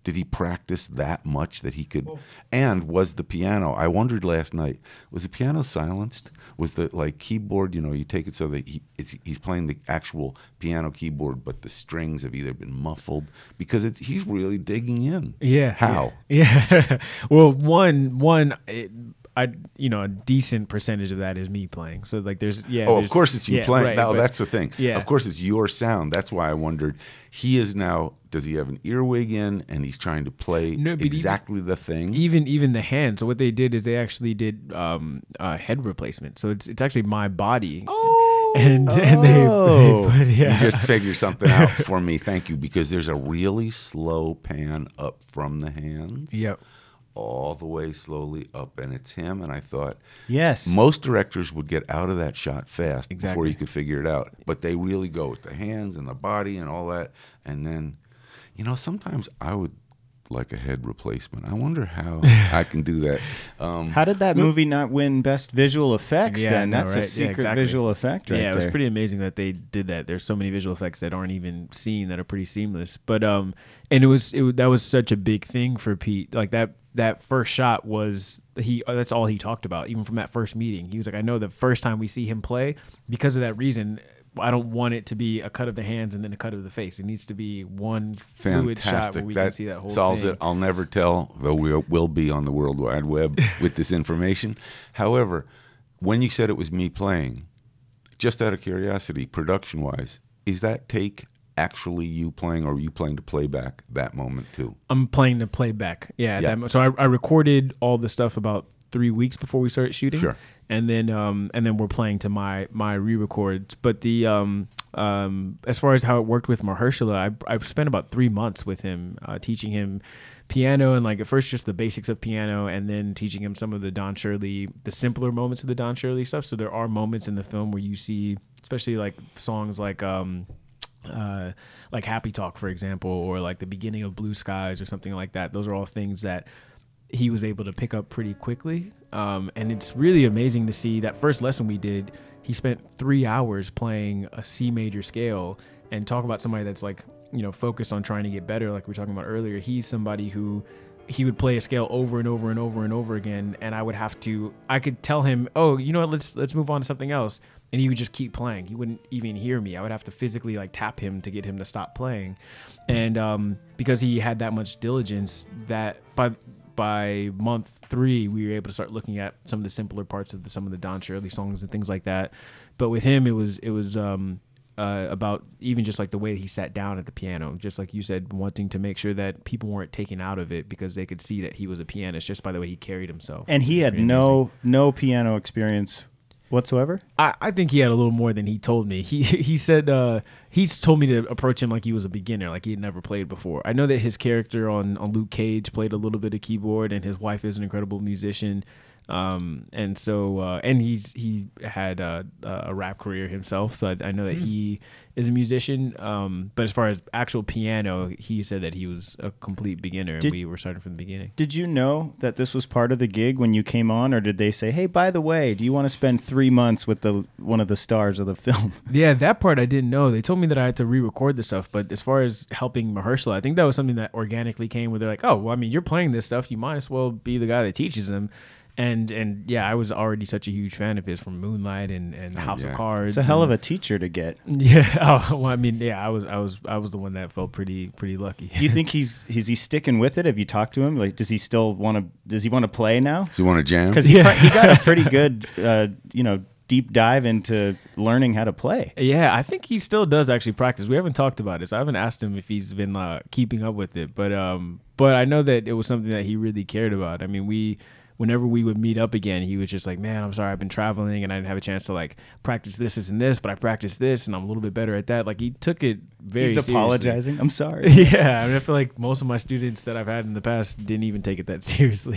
Did he practice that much that he could? And was the piano? I wondered last night. Was the piano silenced? Was the keyboard? You take it so that he's playing the actual piano keyboard, but the strings have either been muffled because he's really digging in. Yeah. How? Yeah. Well, a decent percentage of that is me playing. So of course it's you playing. Right, no, that's the thing. Yeah. Of course it's your sound. That's why I wondered. He is now. Does he have an earwig in and he's trying to play exactly the thing? Even the hand. So what they did is they actually did head replacement. So it's actually my body. Oh, and they You just figured something out for me. Thank you, because there's a really slow pan up from the hands. Yep. All the way slowly up, and it's him. And I thought, yes, most directors would get out of that shot fast Exactly. before you could figure it out. But they really go with the hands and the body and all that. And then, sometimes I would like a head replacement. I wonder how I can do that. How did that movie not win Best Visual Effects then? That's a secret visual effect right there. Yeah, it was pretty amazing that they did that. There's so many visual effects that aren't even seen that are pretty seamless. But and that was such a big thing for Pete. Like that first shot was that's all he talked about, even from that first meeting. He was like, I know the first time we see him play, because of that reason, I don't want it to be a cut of the hands and then a cut of the face. It needs to be one fluid shot where we can see that whole solves thing. it. I'll never tell, though we will be on the World Wide Web with this information. However, when you said it was me playing, just out of curiosity, production-wise, is that take actually you playing, or are you playing to playback that moment too? I'm playing to playback. Yeah. So I recorded all the stuff about 3 weeks before we started shooting. Sure. And then we're playing to my re-records. But the as far as how it worked with Mahershala, I spent about 3 months with him, teaching him piano, and at first just the basics of piano, and then teaching him some of the simpler moments of the Don Shirley stuff. So there are moments in the film where you see, especially songs like Happy Talk, for example, or the beginning of Blue Skies or something like that. Those are all things that he was able to pick up pretty quickly. And it's really amazing to see that first lesson we did. He spent 3 hours playing a C major scale, and talk about somebody that's focused on trying to get better. Like we were talking about earlier, he's somebody who he would play a scale over and over and over and over again. And I could tell him, oh, you know what, let's move on to something else. And he would just keep playing. He wouldn't even hear me. I would have to physically tap him to get him to stop playing. And because he had that much diligence, that by month 3, we were able to start looking at some of the simpler parts of some of the Don Shirley songs and things like that. But with him, it was about even just the way he sat down at the piano, just like you said, wanting to make sure that people weren't taken out of it because they could see that he was a pianist just by the way he carried himself. And he had no piano experience whatsoever? I think he had a little more than he told me. He said he's told me to approach him like he was a beginner, like he had never played before. I know that his character on Luke Cage played a little bit of keyboard, and his wife is an incredible musician. And he had a rap career himself, so I know that he is a musician. But as far as actual piano, he said that he was a complete beginner, and we were starting from the beginning. Did you know that this was part of the gig when you came on, or did they say, hey, by the way, do you want to spend 3 months with one of the stars of the film? Yeah, that part I didn't know. They told me that I had to re-record the stuff, but as far as helping Mahershala, I think that was something that organically came where they're like, oh, well, I mean, you're playing this stuff, you might as well be the guy that teaches them. And yeah, I was already such a huge fan of his from Moonlight and House of Cards. It's a hell of a teacher to get. Yeah. Oh, well, I mean, yeah, I was the one that felt pretty lucky. Do you think is he sticking with it? Have you talked to him? Does he still want to play now? Does he want to jam? Because he got a pretty good deep dive into learning how to play. Yeah, I think he still does actually practice. We haven't talked about it, so I haven't asked him if he's been keeping up with it. But I know that it was something that he really cared about. I mean, whenever we would meet up again, he was just like, man, I'm sorry, I've been traveling and I didn't have a chance to practice this and this, but I practiced this and I'm a little bit better at that. He took it very seriously. He's apologizing. I'm sorry. Yeah, I feel like most of my students that I've had in the past didn't even take it that seriously.